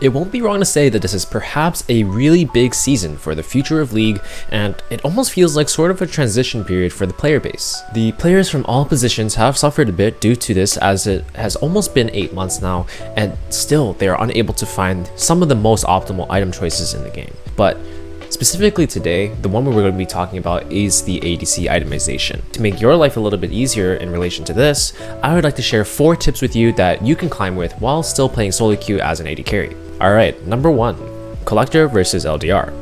It won't be wrong to say that this is perhaps a really big season for the future of League, and it almost feels like sort of a transition period for the player base. The players from all positions have suffered a bit due to this, as it has almost been 8 months now, and still they are unable to find some of the most optimal item choices in the game. But specifically today, the one we're going to be talking about is the ADC itemization. To make your life a little bit easier in relation to this, I would like to share 4 tips with you that you can climb with while still playing solo queue as an AD carry. Alright, number 1, Collector versus LDR.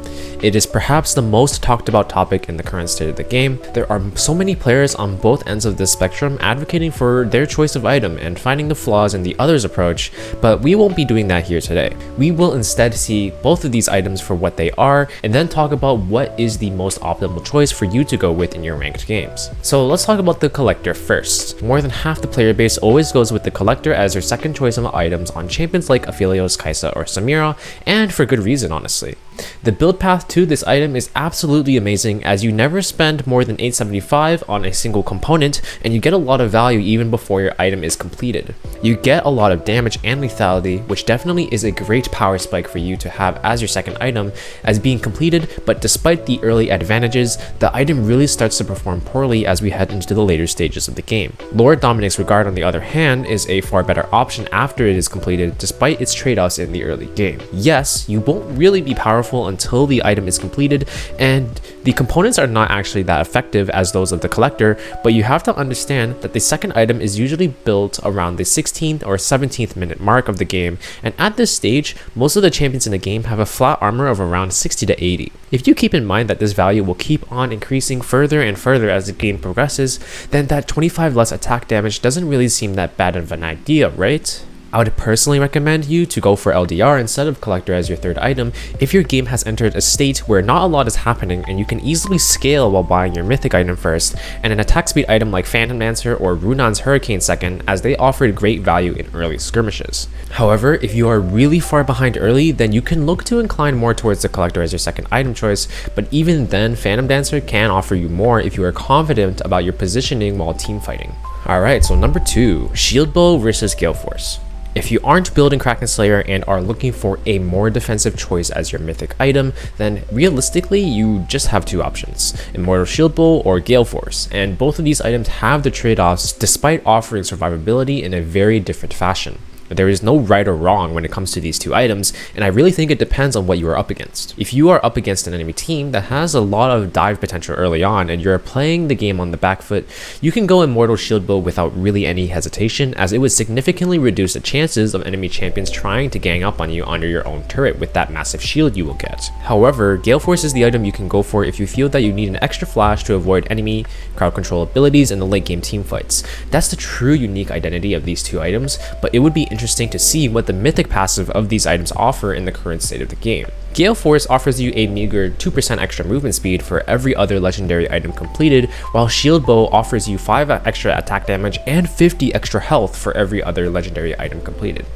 It is perhaps the most talked about topic in the current state of the game. There are so many players on both ends of this spectrum advocating for their choice of item and finding the flaws in the other's approach, but we won't be doing that here today. We will instead see both of these items for what they are and then talk about what is the most optimal choice for you to go with in your ranked games. So let's talk about the Collector first. More than half the player base always goes with the Collector as their second choice of items on champions like Aphelios, Kai'Sa, or Samira, and for good reason, honestly. The build path to this item is absolutely amazing, as you never spend more than 875 on a single component, and you get a lot of value even before your item is completed. You get a lot of damage and lethality, which definitely is a great power spike for you to have as your second item as being completed, but despite the early advantages, the item really starts to perform poorly as we head into the later stages of the game. Lord Dominic's Regard, on the other hand, is a far better option after it is completed, despite its trade-offs in the early game. Yes, you won't really be powerful until the item is completed, and the components are not actually that effective as those of the Collector, but you have to understand that the second item is usually built around the 16th or 17th minute mark of the game, and at this stage, most of the champions in the game have a flat armor of around 60 to 80. If you keep in mind that this value will keep on increasing further and further as the game progresses, then that 25 less attack damage doesn't really seem that bad of an idea, right? I would personally recommend you to go for LDR instead of Collector as your third item if your game has entered a state where not a lot is happening and you can easily scale while buying your mythic item first, and an attack speed item like Phantom Dancer or Runan's Hurricane second, as they offered great value in early skirmishes. However, if you are really far behind early, then you can look to incline more towards the Collector as your second item choice, but even then, Phantom Dancer can offer you more if you are confident about your positioning while team fighting. Alright, so number 2, Shield Bow versus Galeforce. If you aren't building Kraken Slayer and are looking for a more defensive choice as your mythic item, then realistically you just have 2 options, Immortal Shield Bow or Galeforce, and both of these items have the trade-offs despite offering survivability in a very different fashion. There is no right or wrong when it comes to these 2 items, and I really think it depends on what you are up against. If you are up against an enemy team that has a lot of dive potential early on and you're playing the game on the back foot, you can go Immortal Shield Bow without really any hesitation, as it would significantly reduce the chances of enemy champions trying to gang up on you under your own turret with that massive shield you will get. However, Galeforce is the item you can go for if you feel that you need an extra flash to avoid enemy crowd control abilities in the late game team fights. That's the true unique identity of these 2 items, but it would be interesting to see what the mythic passive of these items offer in the current state of the game. Galeforce offers you a meager 2% extra movement speed for every other legendary item completed, while Shield Bow offers you 5 extra attack damage and 50 extra health for every other legendary item completed.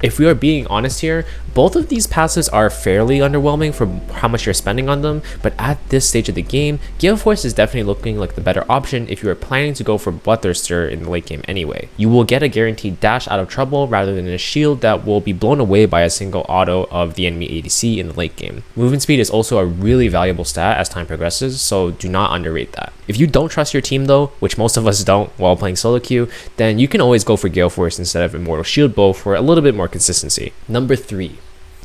If we are being honest here, both of these passives are fairly underwhelming for how much you're spending on them, but at this stage of the game, Galeforce is definitely looking like the better option if you are planning to go for Bloodthirster in the late game anyway. You will get a guaranteed dash out of trouble rather than a shield that will be blown away by a single auto of the enemy ADC in the late game. Movement speed is also a really valuable stat as time progresses, so do not underrate that. If you don't trust your team though, which most of us don't while playing solo queue, then you can always go for Galeforce instead of Immortal Shield Bow for a little bit more consistency. Number 3.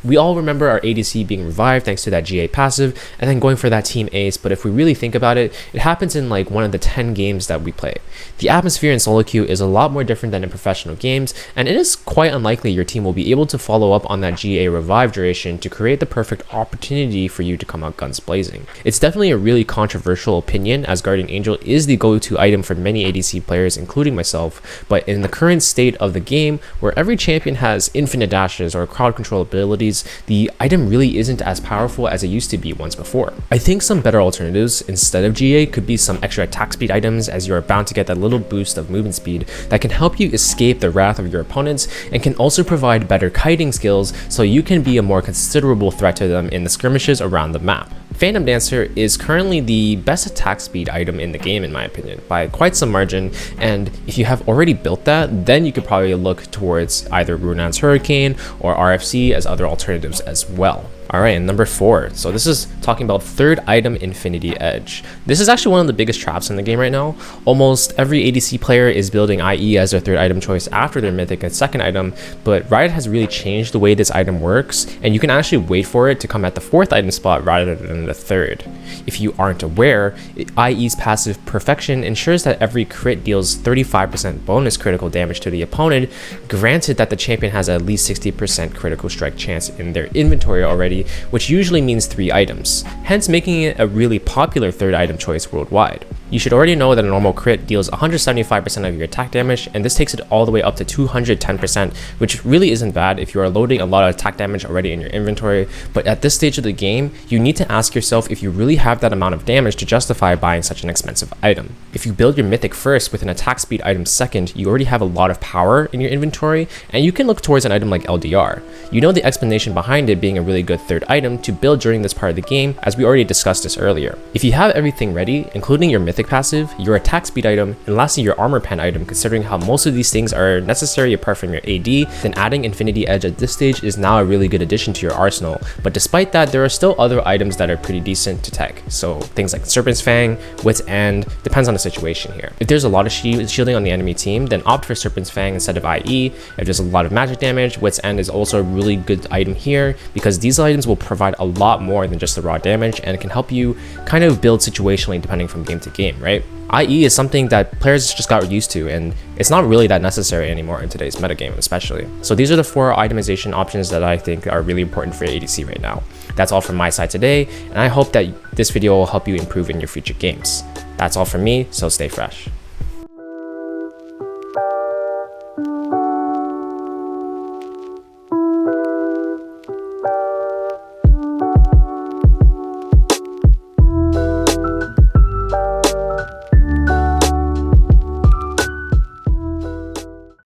We all remember our ADC being revived thanks to that GA passive and then going for that team ace, but if we really think about it, it happens in like one of the 10 games that we play. The atmosphere in solo queue is a lot more different than in professional games, and it is quite unlikely your team will be able to follow up on that GA revive duration to create the perfect opportunity for you to come out guns blazing. It's definitely a really controversial opinion, as Guardian Angel is the go-to item for many ADC players, including myself, but in the current state of the game, where every champion has infinite dashes or crowd control abilities, the item really isn't as powerful as it used to be once before. I think some better alternatives instead of GA could be some extra attack speed items, as you are bound to get that little boost of movement speed that can help you escape the wrath of your opponents, and can also provide better kiting skills so you can be a more considerable threat to them in the skirmishes around the map. Phantom Dancer is currently the best attack speed item in the game in my opinion, by quite some margin, and if you have already built that, then you could probably look towards either Runan's Hurricane or RFC as other alternatives as well. Alright, and number 4. So this is talking about third item Infinity Edge. This is actually one of the biggest traps in the game right now. Almost every ADC player is building IE as their third item choice after their mythic and second item, but Riot has really changed the way this item works, and you can actually wait for it to come at the fourth item spot rather than the third. If you aren't aware, IE's passive Perfection ensures that every crit deals 35% bonus critical damage to the opponent, granted that the champion has at least 60% critical strike chance in their inventory already, which usually means 3 items, hence making it a really popular third item choice worldwide. You should already know that a normal crit deals 175% of your attack damage, and this takes it all the way up to 210%, which really isn't bad if you are loading a lot of attack damage already in your inventory, but at this stage of the game, you need to ask yourself if you really have that amount of damage to justify buying such an expensive item. If you build your mythic first with an attack speed item second, you already have a lot of power in your inventory, and you can look towards an item like LDR. You know the explanation behind it being a really good third item to build during this part of the game, as we already discussed this earlier. If you have everything ready, including your mythic passive, your attack speed item, and lastly your armor pen item, considering how most of these things are necessary apart from your AD, then adding Infinity Edge at this stage is now a really good addition to your arsenal. But despite that, there are still other items that are pretty decent to tech, so things like Serpent's Fang, Wit's End, depends on the situation here. If there's a lot of shielding on the enemy team, then opt for Serpent's Fang instead of IE. If there's a lot of magic damage, Wit's End is also a really good item here, because these items will provide a lot more than just the raw damage and can help you kind of build situationally depending from game to game, right? IE is something that players just got used to, and it's not really that necessary anymore in today's metagame especially. So these are the 4 itemization options that I think are really important for ADC right now. That's all from my side today, and I hope that this video will help you improve in your future games. That's all from me, so stay fresh.